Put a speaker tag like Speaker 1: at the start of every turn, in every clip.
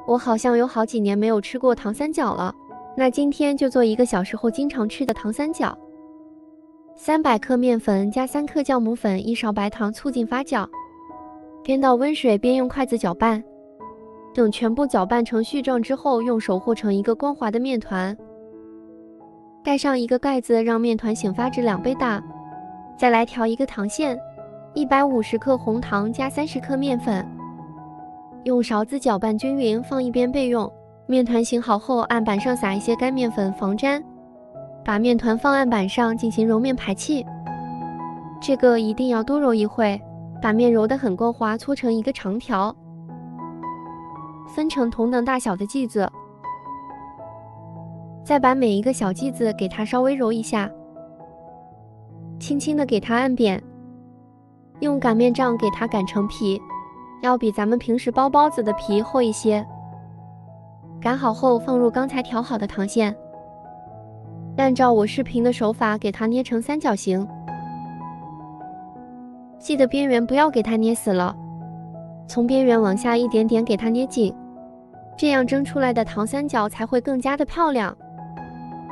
Speaker 1: 我好像有好几年没有吃过糖三角了，那今天就做一个小时候经常吃的糖三角。300克面粉加3克酵母粉，1勺白糖，促进发酵。边倒温水边用筷子搅拌，等全部搅拌成絮状之后，用手和成一个光滑的面团。盖上一个盖子，让面团醒发至2倍大。再来调一个糖馅，150克红糖加30克面粉，用勺子搅拌均匀，放一边备用。面团醒好后，案板上撒一些干面粉防粘，把面团放案板上进行揉面排气。这个一定要多揉一会，把面揉得很光滑，搓成一个长条，分成同等大小的剂子。再把每一个小剂子给它稍微揉一下，轻轻地给它按扁，用擀面杖给它擀成皮，要比咱们平时包包子的皮厚一些。擀好后放入刚才调好的糖馅，按照我视频的手法给它捏成三角形，记得边缘不要给它捏死了，从边缘往下一点点给它捏紧，这样蒸出来的糖三角才会更加的漂亮。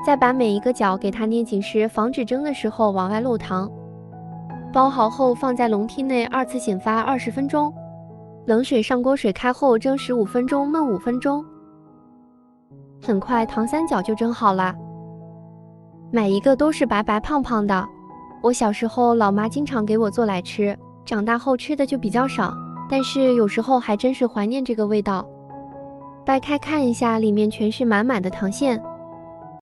Speaker 1: 再把每一个角给它捏紧时，防止蒸的时候往外漏糖。包好后放在笼屉内2次醒发20分钟，冷水上锅，水开后蒸15分钟，焖5分钟。很快糖三角就蒸好了，每一个都是白白胖胖的。我小时候老妈经常给我做来吃，长大后吃的就比较少，但是有时候还真是怀念这个味道。掰开看一下，里面全是满满的糖馅。